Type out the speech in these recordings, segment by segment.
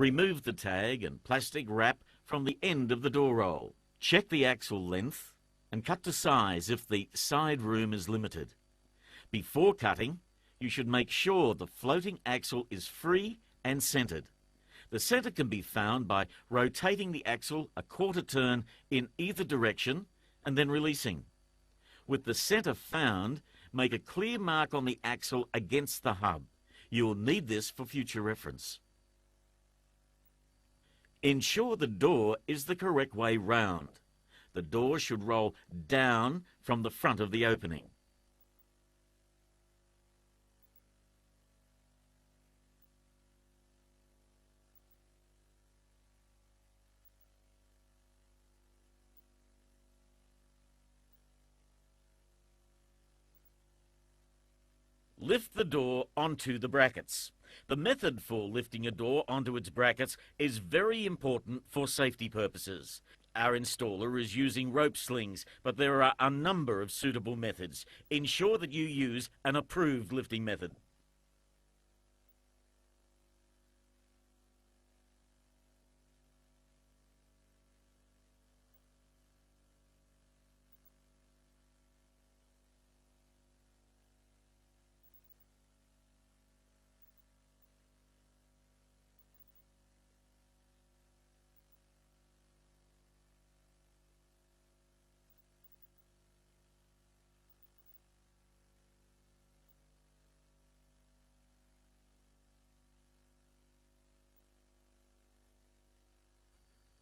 Remove the tag and plastic wrap from the end of the door roll. Check the axle length and cut to size if the side room is limited. Before cutting, you should make sure the floating axle is free and centered. The center can be found by rotating the axle a quarter turn in either direction and then releasing. With the center found, make a clear mark on the axle against the hub. You will need this for future reference. Ensure the door is the correct way round. The door should roll down from the front of the opening. Lift the door onto the brackets. The method for lifting a door onto its brackets is very important for safety purposes. Our installer is using rope slings, but there are a number of suitable methods. Ensure that you use an approved lifting method.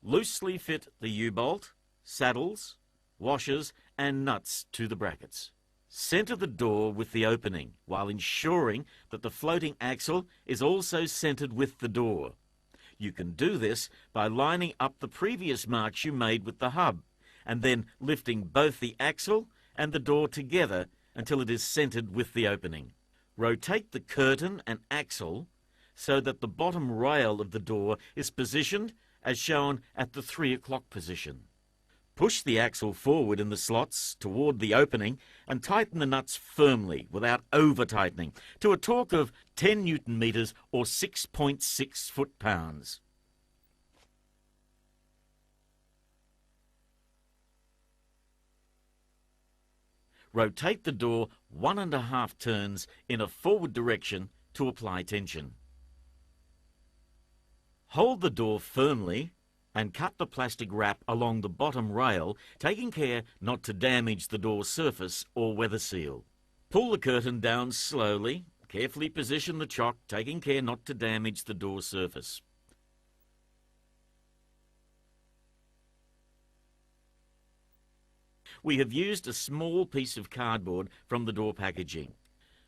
Loosely fit the U-bolt, saddles, washers and nuts to the brackets. Center the door with the opening while ensuring that the floating axle is also centered with the door. You can do this by lining up the previous marks you made with the hub and then lifting both the axle and the door together until it is centered with the opening. Rotate the curtain and axle so that the bottom rail of the door is positioned as shown at the 3 o'clock position. Push the axle forward in the slots toward the opening and tighten the nuts firmly without over-tightening to a torque of 10 Newton meters or 6.6 foot-pounds. Rotate the door 1.5 turns in a forward direction to apply tension. Hold the door firmly and cut the plastic wrap along the bottom rail, taking care not to damage the door surface or weather seal. Pull the curtain down slowly, carefully position the chock, taking care not to damage the door surface. We have used a small piece of cardboard from the door packaging.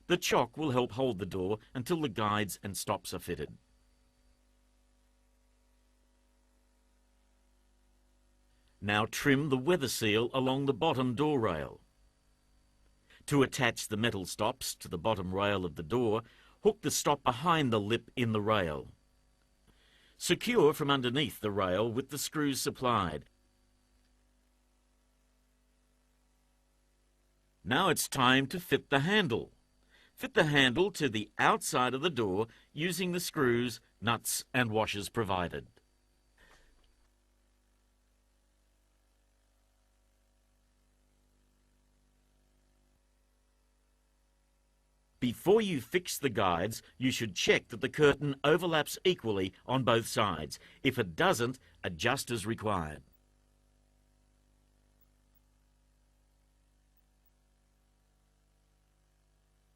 The chock will help hold the door until the guides and stops are fitted. Now trim the weather seal along the bottom door rail. To attach the metal stops to the bottom rail of the door, hook the stop behind the lip in the rail. Secure from underneath the rail with the screws supplied. Now it's time to fit the handle. Fit the handle to the outside of the door using the screws, nuts and washers provided. Before you fix the guides, you should check that the curtain overlaps equally on both sides. If it doesn't, adjust as required.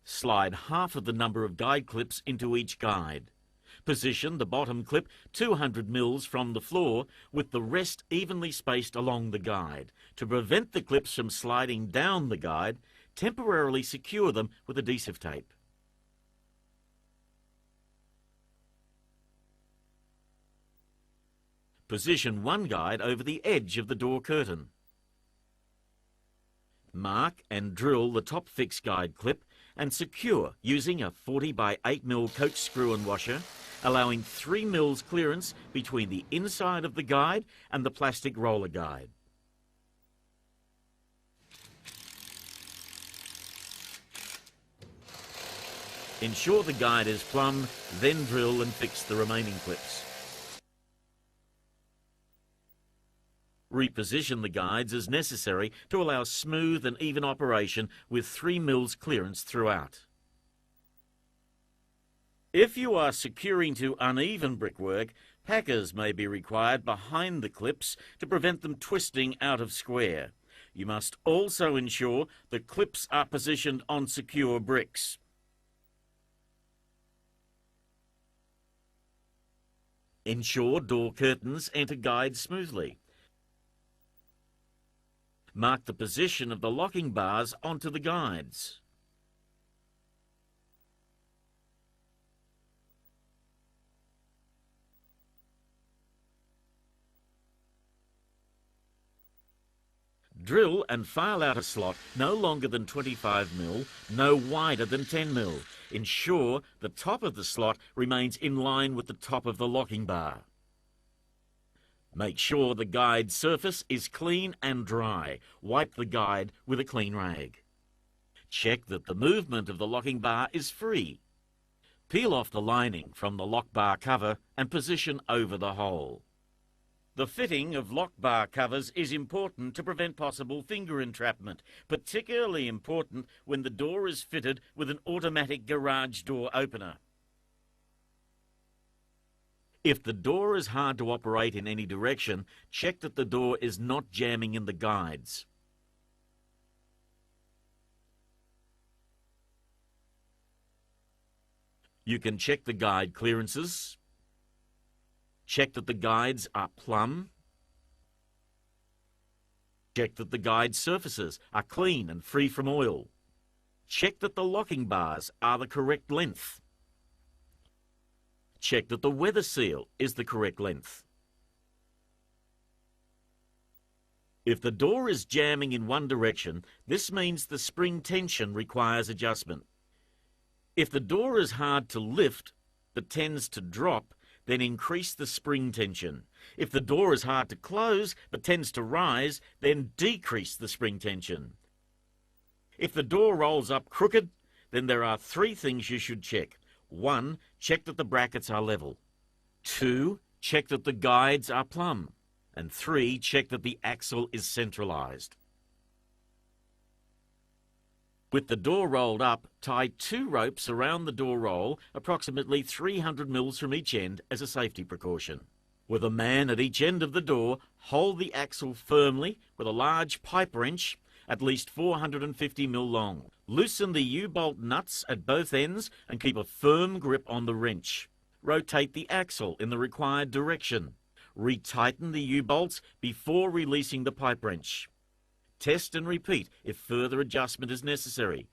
Slide half of the number of guide clips into each guide. Position the bottom clip 200 mils from the floor with the rest evenly spaced along the guide. To prevent the clips from sliding down the guide, temporarily secure them with adhesive tape. Position one guide over the edge of the door curtain. Mark and drill the top fixed guide clip and secure using a 40 by 8 mil coach screw and washer, allowing 3 mils clearance between the inside of the guide and the plastic roller guide. Ensure the guide is plumb, then drill and fix the remaining clips. Reposition the guides as necessary to allow smooth and even operation with 3 mils clearance throughout. If you are securing to uneven brickwork, packers may be required behind the clips to prevent them twisting out of square. You must also ensure the clips are positioned on secure bricks. Ensure door curtains enter guides smoothly. Mark the position of the locking bars onto the guides. Drill and file out a slot no longer than 25 mil, no wider than 10 mil. Ensure the top of the slot remains in line with the top of the locking bar. Make sure the guide surface is clean and dry. Wipe the guide with a clean rag. Check that the movement of the locking bar is free. Peel off the lining from the lock bar cover and position over the hole. The fitting of lock bar covers is important to prevent possible finger entrapment, particularly important when the door is fitted with an automatic garage door opener. If the door is hard to operate in any direction, check that the door is not jamming in the guides. You can check the guide clearances. Check that the guides are plumb. Check that the guide surfaces are clean and free from oil. Check that the locking bars are the correct length. Check that the weather seal is the correct length. If the door is jamming in one direction, this means the spring tension requires adjustment. If the door is hard to lift but tends to drop, then increase the spring tension. If the door is hard to close but tends to rise, then decrease the spring tension. If the door rolls up crooked, then there are 3 things you should check. 1, check that the brackets are level. 2, check that the guides are plumb. And 3, check that the axle is centralised. With the door rolled up, tie 2 ropes around the door roll, approximately 300 mils from each end as a safety precaution. With a man at each end of the door, hold the axle firmly with a large pipe wrench, at least 450 mil long. Loosen the U-bolt nuts at both ends and keep a firm grip on the wrench. Rotate the axle in the required direction. Retighten the U-bolts before releasing the pipe wrench. Test and repeat if further adjustment is necessary.